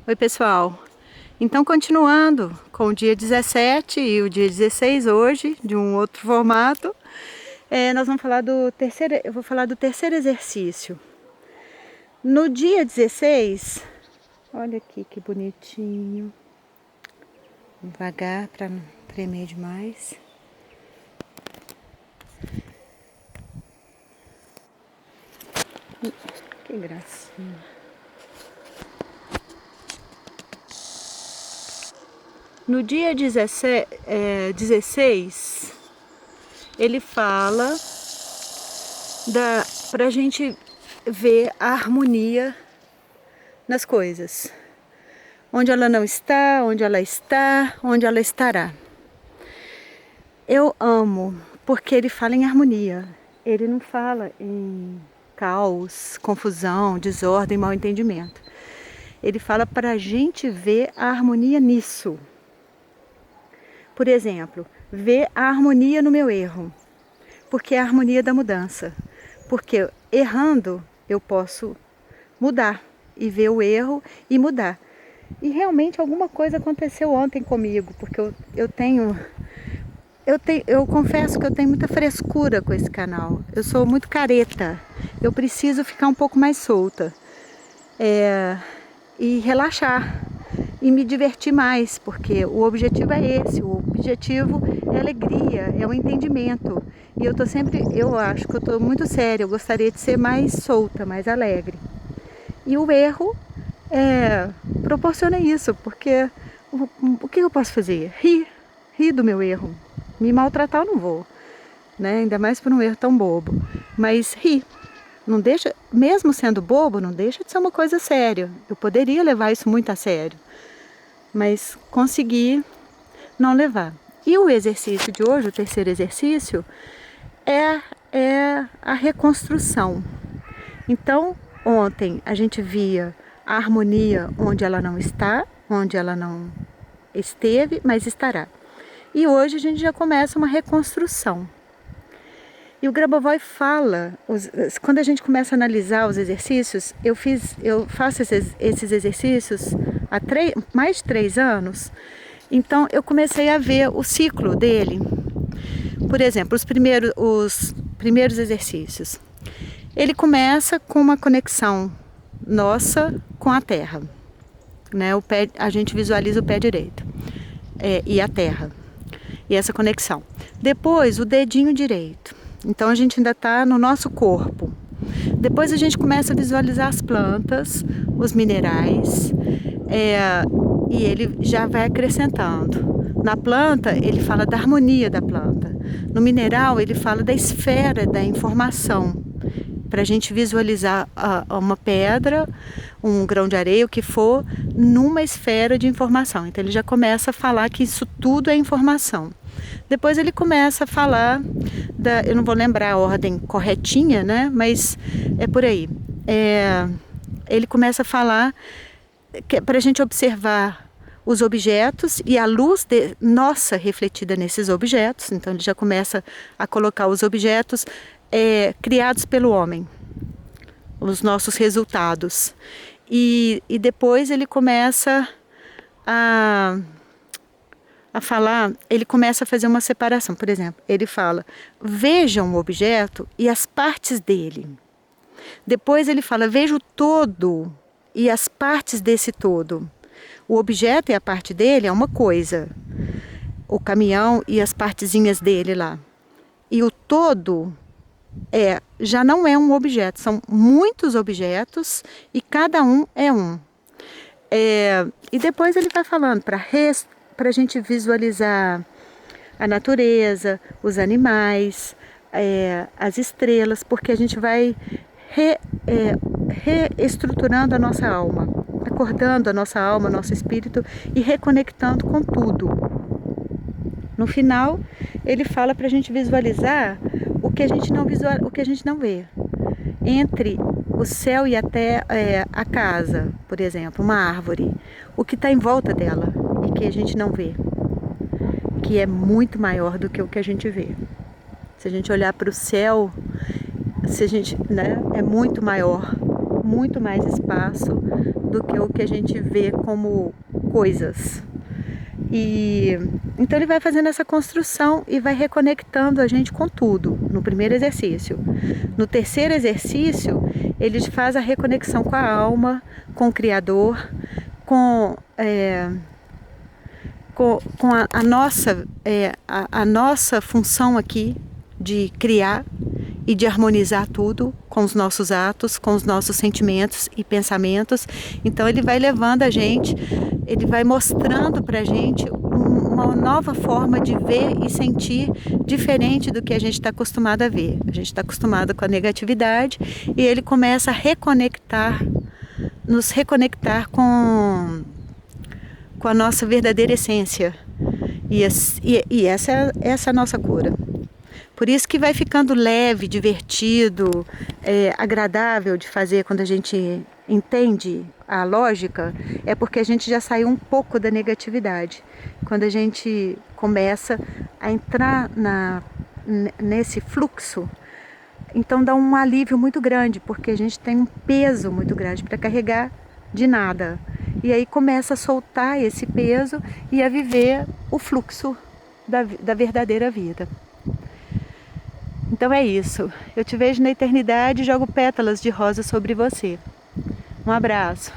Oi pessoal, então continuando com o dia 17 e o dia 16 hoje, de um outro formato, nós vamos falar do terceiro, eu vou falar do terceiro exercício. No dia 16, olha aqui que bonitinho, devagar para não tremer demais. Que gracinha. No dia 16, ele fala para a gente ver a harmonia nas coisas. Onde ela não está, onde ela está, onde ela estará. Eu amo, porque ele fala em harmonia. Ele não fala em caos, confusão, desordem, mal entendimento. Ele fala para a gente ver a harmonia nisso. Por exemplo, ver a harmonia no meu erro, porque é a harmonia da mudança. Porque errando eu posso mudar e ver o erro e mudar. E realmente alguma coisa aconteceu ontem comigo, porque eu confesso que eu tenho muita frescura com esse canal. Eu sou muito careta. Eu preciso ficar um pouco mais solta e relaxar. E me divertir mais, porque o objetivo é esse, o objetivo é alegria, é o entendimento. E eu acho que eu estou muito séria, eu gostaria de ser mais solta, mais alegre. E o erro proporciona isso, porque o que eu posso fazer? Rir do meu erro. Me maltratar eu não vou, né? Ainda mais por um erro tão bobo. Mas rir. Não deixa, mesmo sendo bobo, não deixa de ser uma coisa séria. Eu poderia levar isso muito a sério, mas consegui não levar. E o exercício de hoje, o terceiro exercício, é a reconstrução. Então, ontem a gente via a harmonia onde ela não está, onde ela não esteve, mas estará. E hoje a gente já começa uma reconstrução. E o Grabovoi fala, quando a gente começa a analisar os exercícios, eu faço esses exercícios há mais de 3 anos, então eu comecei a ver o ciclo dele. Por exemplo, os primeiros exercícios. Ele começa com uma conexão nossa com a terra, né? A gente visualiza o pé direito e a terra, e essa conexão. Depois, o dedinho direito. Então a gente ainda está no nosso corpo. Depois a gente começa a visualizar as plantas, os minerais, e ele já vai acrescentando. Na planta ele fala da harmonia da planta. No mineral ele fala da esfera da informação. Para a gente visualizar uma pedra, um grão de areia, o que for, numa esfera de informação. Então ele já começa a falar que isso tudo é informação. Depois ele começa a falar, eu não vou lembrar a ordem corretinha, né? Mas é por aí. Ele começa a falar para a gente observar os objetos e a luz nossa refletida nesses objetos. Então ele já começa a colocar os objetos criados pelo homem, os nossos resultados. E depois ele começa a falar, ele começa a fazer uma separação. Por exemplo, ele fala, vejam o objeto e as partes dele. Depois ele fala, veja o todo e as partes desse todo. O objeto e a parte dele é uma coisa. O caminhão e as partezinhas dele lá. E o todo já não é um objeto, são muitos objetos e cada um é um. E depois ele vai falando para a gente visualizar a natureza, os animais, as estrelas, porque a gente vai reestruturando a nossa alma, acordando a nossa alma, nosso espírito e reconectando com tudo. No final, ele fala para a gente visualizar o que a gente não vê. Entre o céu e até a casa, por exemplo, uma árvore, o que está em volta dela e que a gente não vê, que é muito maior do que o que a gente vê. Se a gente olhar para o céu, é muito maior, muito mais espaço do que o que a gente vê como coisas. E então ele vai fazendo essa construção e vai reconectando a gente com tudo no primeiro exercício. No terceiro exercício, ele faz a reconexão com a alma, com o Criador, com a nossa função aqui de criar e de harmonizar tudo com os nossos atos, com os nossos sentimentos e pensamentos. Então ele vai levando a gente, ele vai mostrando pra gente uma nova forma de ver e sentir diferente do que a gente está acostumado a ver. A gente está acostumado com a negatividade e ele começa a nos reconectar com a nossa verdadeira essência. E essa é a nossa cura. Por isso que vai ficando leve, divertido, agradável de fazer quando a gente entende a lógica, é porque a gente já saiu um pouco da negatividade. Quando a gente começa a entrar nesse fluxo, então dá um alívio muito grande, porque a gente tem um peso muito grande para carregar de nada. E aí começa a soltar esse peso e a viver o fluxo da verdadeira vida. Então é isso. Eu te vejo na eternidade e jogo pétalas de rosa sobre você. Um abraço.